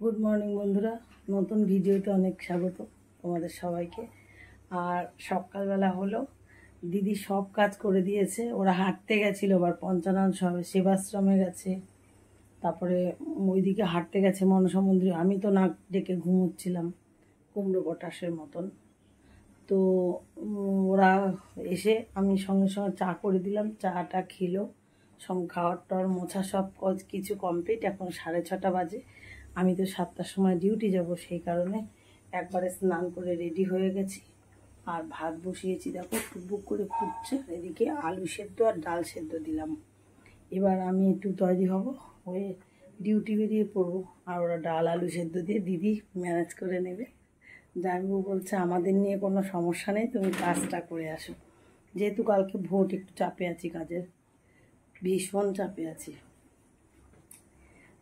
Good morning বন্ধুরা, নতুন ভিডিওতে অনেক স্বাগত তোমাদের সবাইকে। আর সকালবেলা হলো, দিদি সব কাজ করে দিয়েছে। ওরা হাঁটতে গেছিলো, আবার পঞ্চানন সেবাশ্রমে গেছে, তারপরে ওইদিকে হাঁটতে গেছে মনসা মন্দির। আমি তো নাক ডেকে ঘুমোচ্ছিলাম কুমড়ো পটাশের মতন। তো ওরা এসে আমি সঙ্গে সঙ্গে চা করে দিলাম, চাটা খেলো, খাওয়ার টাওয়ার মোছা সব কিছু কমপ্লিট। এখন 6:30 বাজে। আমি তো 7টার সময় ডিউটি যাব, সেই কারণে একবারে স্নান করে রেডি হয়ে গেছি। আর ভাত বসিয়েছি, দেখো টুকবুক করে ফুটছে। এদিকে আলু সেদ্ধ আর ডাল সেদ্ধ দিলাম। এবার আমি একটু তৈরি হব, হয়ে ডিউটি বেরিয়ে পড়বো। আর ওরা ডাল আলু সেদ্ধ দিয়ে দিদি ম্যানেজ করে নেবে। জানবু বলছে আমাদের নিয়ে কোনো সমস্যা নেই, তুমি কাজটা করে আসো। যেহেতু কালকে ভোট, একটু চাপে আছি, কাজের ভীষণ চাপে আছি।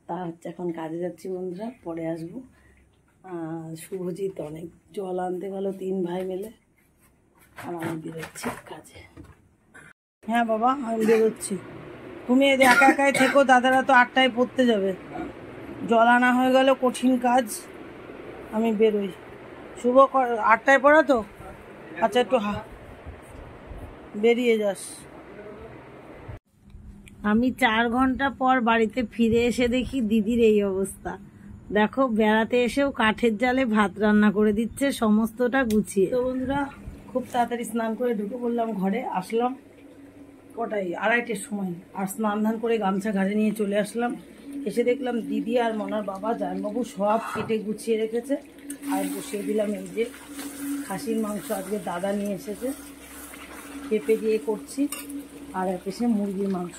তা হচ্ছে এখন কাজে যাচ্ছি বন্ধুরা, পরে আসবো। শুভজিৎ অনেক জল আনতে গেল, 3 ভাই মিলে। আর আমি বেরোচ্ছি কাজে। হ্যাঁ বাবা, আমি বেরোচ্ছি। তুমি একা একাই থেকো, দাদারা তো 8টায় পড়তে যাবে। জল আনা হয়ে গেল, কঠিন কাজ। আমি বেরোই। শুভ 8টায় পড়া তো? আচ্ছা, একটু বেরিয়ে যাস। আমি 4 ঘন্টা পর বাড়িতে ফিরে এসে দেখি দিদির এই অবস্থা। দেখো, বেড়াতে এসেও কাঠের জালে ভাত রান্না করে দিচ্ছে, সমস্তটা গুছিয়ে। তো বন্ধুরা, খুব তাড়াতাড়ি স্নান করে ঢুকে পড়লাম ঘরে। আসলাম কটাই 2:30টার সময়, আর স্নান ধান করে গামছা ঘাড়ে নিয়ে চলে আসলাম। এসে দেখলাম দিদি আর মনার বাবা জানবাবু সব কেটে গুছিয়ে রেখেছে। আর বসিয়ে দিলাম এই যে খাসির মাংস, আজকে দাদা নিয়ে এসেছে, পেঁপে দিয়ে করছি। আর এক এসে মুরগির মাংস,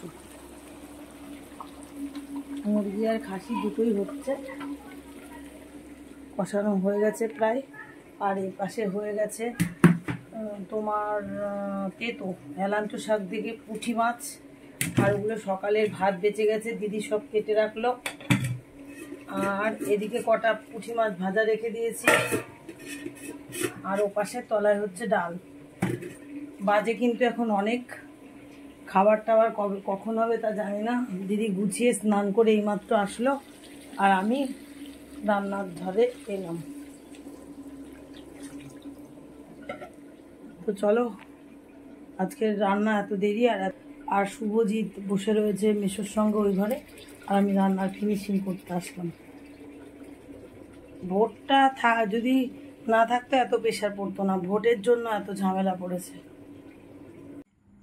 মুরগি আর খাসি দুটোই হচ্ছে। কষানো হয়ে গেছে প্রায়। আর এই পাশে হয়ে গেছে তোমার তেতো হেলান্টু শাক থেকে পুঁটি মাছ। আর ওগুলো সকালের ভাত বেঁচে গেছে, দিদি সব কেটে রাখলো। আর এদিকে কটা পুঁটি মাছ ভাজা রেখে দিয়েছি। আর ও পাশে তলায় হচ্ছে ডাল। বাজে কিন্তু এখন অনেক। খাবার টাবার কখন হবে তা জানি না। দিদি গুছিয়ে স্নান করে এইমাত্র আসলো, আর আমি রান্নার ধারে এলাম। তো চলো, আজকের রান্না এত দেরি। আর শুভজিৎ বসে রয়েছে মেশোর সঙ্গে ওই ঘরে, আর আমি রান্নার ফিনিশিং করতে আসলাম। ভোটটা যদি না থাকতো এত প্রেশার পড়তো না, ভোটের জন্য এত ঝামেলা পড়েছে।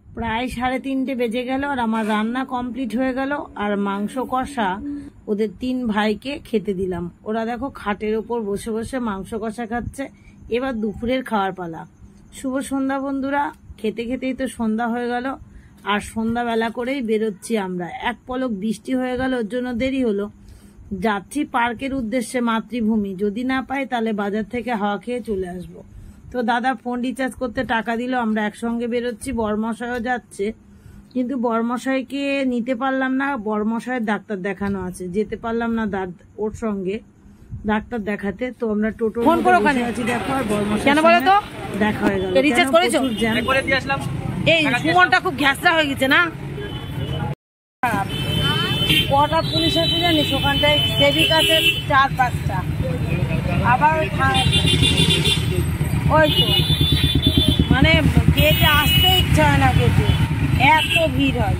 প্রায় 3:30 বেজে গেল, আর আমার রান্না কমপ্লিট হয়ে গেল। আর মাংস কষা ওদের 3 ভাইকে খেতে দিলাম। ওরা দেখো খাটের ওপর বসে বসে মাংস কষা খাচ্ছে। এবার দুপুরের খাওয়ার পালা। শুভ সন্ধ্যা বন্ধুরা। খেতে খেতেই তো সন্ধ্যা হয়ে গেল। আর সন্ধ্যাবেলা করেই বেরোচ্ছি আমরা। এক পলক বৃষ্টি হয়ে গেল, ওর জন্য দেরি হলো। যাচ্ছি পার্কের উদ্দেশ্যে, মাতৃভূমি। যদি না পাই তাহলে বাজার থেকে হাওয়া খেয়ে চলে আসবো। তো দাদা ফোন রিচার্জ করতে টাকা দিল, আমরা একসঙ্গে বেরোচ্ছি। বরমশাইও যাচ্ছে, কিন্তু বরমশাইকে নিতে পারলাম না। বরমশাইয়ের ডাক্তার দেখানো আছে, যেতে পারলাম না ওর সঙ্গে ডাক্তার দেখাতে। তো আমরা টোটো ফোন করে ওখানে আছি, দেখো। আর বরমশাই কেন বলো তো দেখা হয়ে গেল। রিচার্জ করেছো? এই সুমনটা খুব ঘ্যাসরা হয়ে গেছে না? কটা পুলিশ আছে জানিস ওখানটায়? সেবিক আছে 4-5টা। আবার ওই তো মানে গেটে আসতে ইচ্ছা হয় না, গেটে এত ভিড় হয়।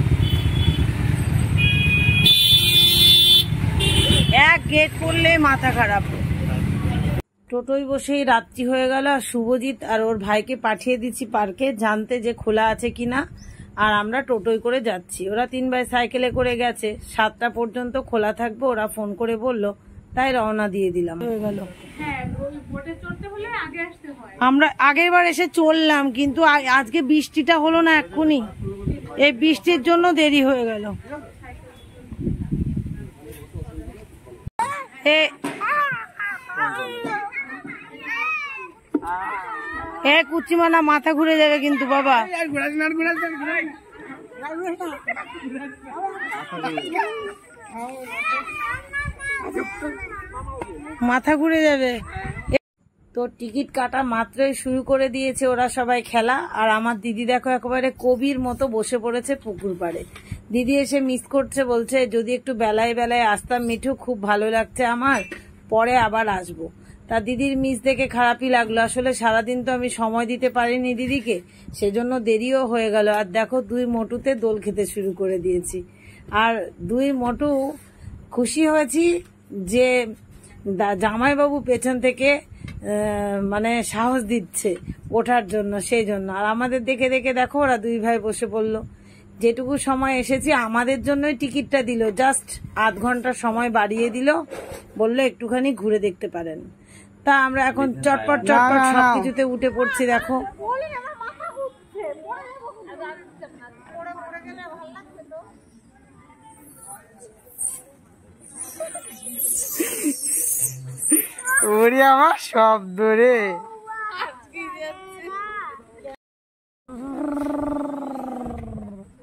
এক গেট করলে মাথা খারাপ। টোটোয় বসেই রাত্রি হয়ে গেল। আর শুভজিৎ আর ওর ভাইকে পাঠিয়ে দিচ্ছি পার্কে, জানতে যে খোলা আছে কিনা। আর আমরা টোটোয় করে যাচ্ছি। ওরা 3 ভাই সাইকেলে করে গেছে, 7টা পর্যন্ত খোলা থাকবে ওরা ফোন করে বললো, তাই রওনা দিয়ে দিলাম। হয়ে গেল। আমরা আগের বার এসে চললাম, কিন্তু আজকে বৃষ্টিটা হলো না এক্ষুনি। এই বৃষ্টির জন্য দেরি হয়ে গেল। কুচিমানা মাথা ঘুরে যাবে কিন্তু বাবা। মাথা ঘুরে যাবে। তো টিকিট কাটা মাত্রই শুরু করে দিয়েছে ওরা সবাই খেলা। আর আমার দিদি দেখো একেবারে কবির মতো বসে পড়েছে পুকুর পাড়ে। দিদি এসে মিস করছে, বলছে যদি একটু বেলায় বেলায় আসতাম মিঠু, খুব ভালো লাগছে আমার। পরে আবার আসবো। তা দিদির মিস দেখে খারাপই লাগলো, আসলে সারাদিন তো আমি সময় দিতে পারিনি দিদিকে, সেজন্য দেরিও হয়ে গেল। আর দেখো 2 মোটুতে দোল খেতে শুরু করে দিয়েছি। আর 2 মোটু খুশি হয়েছি যে জামাইবাবু পেছন থেকে মানে সাহস দিচ্ছে ওঠার জন্য, সেই জন্য। আর আমাদের দেখে দেখে দেখো ওরা 2 ভাই বসে পড়লো। যেটুকু সময় এসেছি আমাদের জন্যই টিকিটটা দিল, জাস্ট আধ ঘন্টা সময় বাড়িয়ে দিল, বললো একটুখানি ঘুরে দেখতে পারেন। তা আমরা এখন চটপট চটপট সবকিছুতে উঠে পড়ছি। দেখো ওরে আমার শব্দ রে,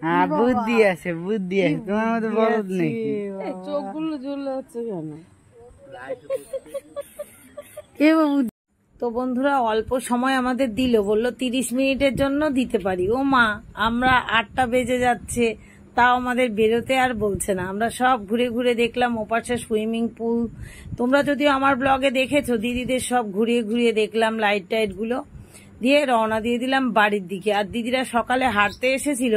হ্যাঁ বুদ্ধি আছে, বুদ্ধি আছে, তোমার মতো বলদ নেই। চোখগুলো জ্বলে যাচ্ছে কেন? তো বন্ধুরা অল্প সময় আমাদের দিল, বললো 30 মিনিটের জন্য দিতে পারি। ও মা, আমরা 8টা বেজে যাচ্ছে, তাও আমাদের বেরোতে আর বলছে না। আমরা সব ঘুরে ঘুরে দেখলাম, ওপাশে সুইমিং পুল, তোমরা যদিও আমার ব্লগে দেখেছো, দিদিদের সব ঘুরিয়ে ঘুরিয়ে দেখলাম, লাইট টাইট গুলো দিয়ে রওনা দিয়ে দিলাম বাড়ির দিকে। আর দিদিরা সকালে হাঁটতে এসেছিল,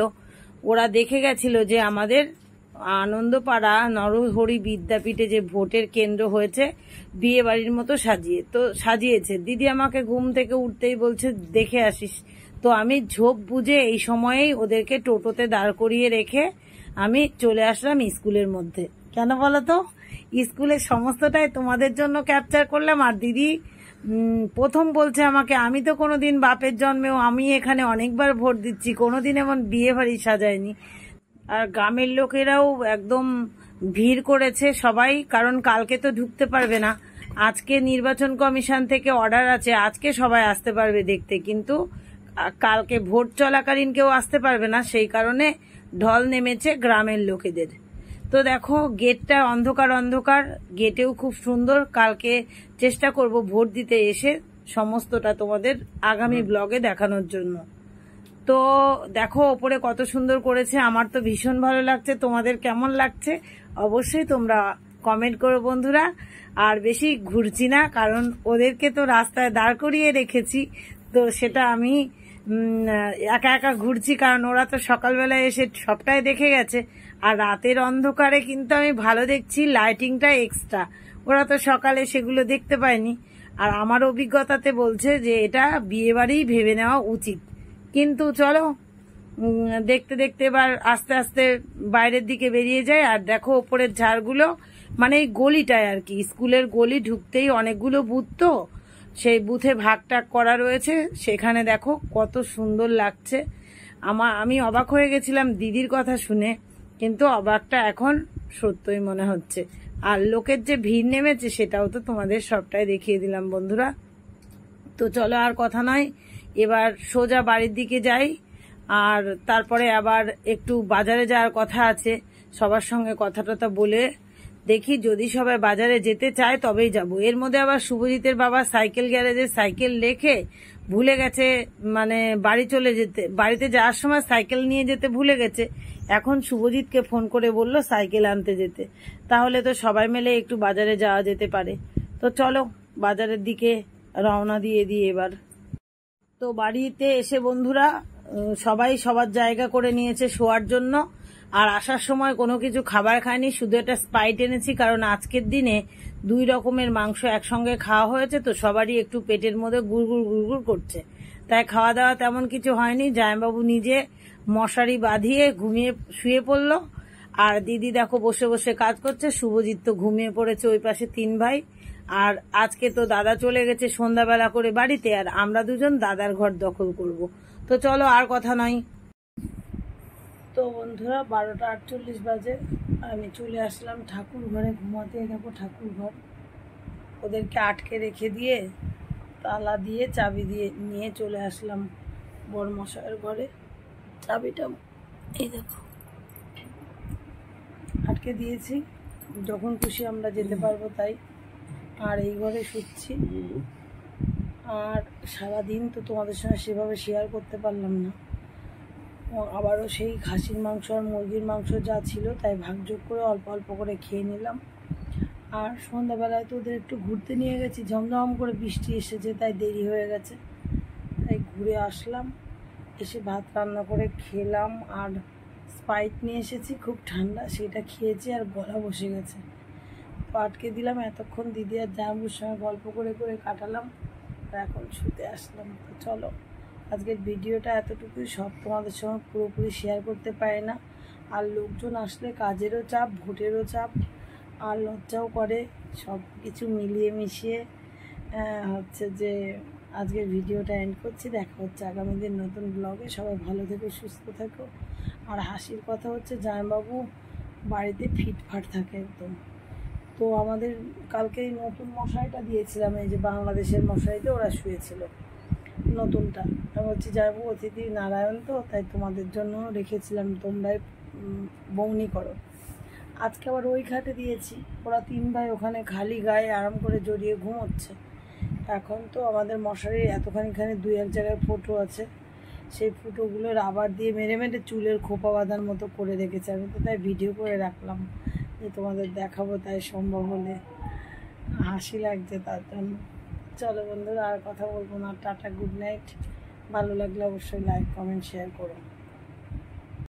ওরা দেখে গেছিল যে আমাদের আনন্দপাড়া নরহরি বিদ্যাপীঠে যে ভোটের কেন্দ্র হয়েছে, বিয়ে বাড়ির মতো সাজিয়েছে। দিদি আমাকে ঘুম থেকে উঠতেই বলছে দেখে আসিস। তো আমি ঝোপ বুঝে এই সময়েই ওদেরকে টোটোতে দাঁড় করিয়ে রেখে আমি চলে আসলাম স্কুলের মধ্যে। কেন বলো তো, স্কুলের সমস্তটাই তোমাদের জন্য ক্যাপচার করলাম। আর দিদি প্রথম বলছে আমাকে, আমি তো কোনোদিন বাপের জন্মেও আমি এখানে অনেকবার ভোট দিচ্ছি, কোনোদিন এমন বিয়ে বাড়ি সাজায়নি। আর গ্রামের লোকেরাও একদম ভিড় করেছে সবাই, কারণ কালকে তো ঢুকতে পারবে না। আজকে নির্বাচন কমিশন থেকে অর্ডার আছে, আজকে সবাই আসতে পারবে দেখতে, কিন্তু কালকে ভোট চলাকালীন কেউ আসতে পারবে না, সেই কারণে ঢল নেমেছে গ্রামের লোকেদের। তো দেখো গেটটা অন্ধকার অন্ধকার, গেটেও খুব সুন্দর। কালকে চেষ্টা করব ভোট দিতে এসে সমস্তটা তোমাদের আগামী ব্লগে দেখানোর জন্য। তো দেখো ওপরে কত সুন্দর করেছে, আমার তো ভীষণ ভালো লাগছে। তোমাদের কেমন লাগছে অবশ্যই তোমরা কমেন্ট করো বন্ধুরা। আর বেশি ঘুরছি না, কারণ ওদেরকে তো রাস্তায় দাঁড় করিয়ে রেখেছি, তো সেটা আমি একা একা ঘুরছি, কারণ ওরা তো সকালবেলায় এসে সবটাই দেখে গেছে। আর রাতের অন্ধকারে কিন্তু আমি ভালো দেখছি, লাইটিংটা এক্সট্রা, ওরা তো সকালে সেগুলো দেখতে পায়নি। আর আমার অভিজ্ঞতাতে বলছে যে এটা বিয়ে বাড়িই ভেবে নেওয়া উচিত। কিন্তু চলো দেখতে দেখতে এবার আস্তে আস্তে বাইরের দিকে বেরিয়ে যায়। আর দেখো ওপরের ঝাড়গুলো, মানে এই গলিটায় আর কি, স্কুলের গলি ঢুকতেই অনেকগুলো বুথ, তো সেই বুথে ভাগ টাগ করা রয়েছে, সেখানে দেখো কত সুন্দর লাগছে। আমি অবাক হয়ে গেছিলাম দিদির কথা শুনে, কিন্তু অবাকটা এখন সত্যই মনে হচ্ছে। আর লোকের যে ভিড় নেমেছে সেটাও তো তোমাদের সবটাই দেখিয়ে দিলাম বন্ধুরা। তো চলো আর কথা নয়, এবার সোজা বাড়ির দিকে যাই। আর তারপরে আবার একটু বাজারে যাওয়ার কথা আছে, সবার সঙ্গে কথা টথা বলে দেখি, যদি সবাই বাজারে যেতে চায় তবেই যাব। এর মধ্যে আবার শুভজিতের বাবা সাইকেল গ্যারেজে সাইকেল রেখে ভুলে গেছে, মানে বাড়ি চলে যেতে, বাড়িতে যাওয়ার সময় সাইকেল নিয়ে যেতে ভুলে গেছে। এখন শুভজিৎকে ফোন করে বলল সাইকেল আনতে যেতে, তাহলে তো সবাই মিলে একটু বাজারে যাওয়া যেতে পারে। তো চলো বাজারের দিকে রওনা দিয়ে দিই এবার। তো বাড়িতে এসে বন্ধুরা সবাই সবার জায়গা করে নিয়েছে শোয়ার জন্য। আর আসার সময় কোনো কিছু খাবার খাইনি, শুধু একটা স্প্রাইট এনেছি, কারণ আজকের দিনে 2 রকমের মাংস একসঙ্গে খাওয়া হয়েছে, তো সবারই একটু পেটের মধ্যে গুড়গুড় গুড়গুড় করছে, তাই খাওয়া দাওয়া তেমন কিছু হয়নি। জামাইবাবু নিজে মশারি বাঁধিয়ে ঘুমিয়ে শুয়ে পড়লো, আর দিদি দেখো বসে বসে কাজ করছে। শুভজিৎ তো ঘুমিয়ে পড়েছে ওই পাশে 3 ভাই। আর আজকে তো দাদা চলে গেছে সন্ধ্যাবেলা করে বাড়িতে, আর আমরা দুজন দাদার ঘর দখল করব। তো চলো আর কথা নয়। তো বন্ধুরা 12টা 48 বাজে, আমি চলে আসলাম ঠাকুর ঘরে ঘুমাতে। দেখো ঠাকুর ঘর, ওদেরকে আটকে রেখে দিয়ে তালা দিয়ে চাবি দিয়ে নিয়ে চলে আসলাম বড়মশাইয়ের ঘরে। চাবিটা এই দেখো আটকে দিয়েছি, যখন খুশি আমরা যেতে পারবো তাই। আর এই ঘরে শুচ্ছি। আর সারাদিন তো তোমাদের সঙ্গে সেভাবে শেয়ার করতে পারলাম না, আবারও সেই খাসির মাংস আর মুরগির মাংস যা ছিল তাই ভাগযোগ করে অল্প অল্প করে খেয়ে নিলাম। আর সন্ধ্যাবেলায় তো ওদের একটু ঘুরতে নিয়ে গেছি, ঝমঝম করে বৃষ্টি এসেছে তাই দেরি হয়ে গেছে, তাই ঘুরে আসলাম। এসে ভাত রান্না করে খেলাম, আর স্প্রাইট নিয়ে এসেছি খুব ঠান্ডা, সেটা খেয়েছি আর গলা বসে গেছে, তো আটকে দিলাম। এতক্ষণ দিদি আর জামাইবাবুর সঙ্গে গল্প করে করে কাটালাম, আর এখন শুতে আসলাম। তো চলো, আজকের ভিডিওটা এতটুকুই, সব তোমাদের সঙ্গে পুরোপুরি শেয়ার করতে পারে না। আর লোকজন আসলে কাজেরও চাপ, ভোটেরও চাপ, আর লজ্জাও করে, সব কিছু মিলিয়ে মিশিয়ে হচ্ছে যে আজকের ভিডিওটা এন্ড করছি। দেখা হচ্ছে আগামী দিন নতুন ব্লগে। সবাই ভালো থেকো, সুস্থ থেকো। আর হাসির কথা হচ্ছে জামাইবাবু বাড়িতে ফিটফাট থাকে একদম। তো আমাদের কালকে এই নতুন মশারিটা দিয়েছিলাম, এই যে বাংলাদেশের মশারিতে ওরা শুয়েছিল নতুনটা। আমি বলছি জামাইবাবু অতিথি নারায়ণ, তো তাই তোমাদের জন্য রেখেছিলাম, তোমরাই বৌনি করো। আজকে আবার ওই খাটে দিয়েছি, ওরা 3 ভাই ওখানে খালি গায়ে আরাম করে জড়িয়ে ঘুমোচ্ছে। এখন তো আমাদের মশারির এতখানিখানি 2-1 জায়গায় ফুটো আছে, সেই ফুটোগুলো রাবার দিয়ে মেরে মেরে চুলের খোপা বাঁধার মতো করে রেখেছে। আমি তো তাই ভিডিও করে রাখলাম যে তোমাদের দেখাবো, তাই সম্ভব হলে। হাসি লাগছে তার জন্য। চলো বন্ধুরা, আর কথা বলবো না, টাটা, গুড নাইট। ভালো লাগলে অবশ্যই লাইক, কমেন্ট, শেয়ার করো।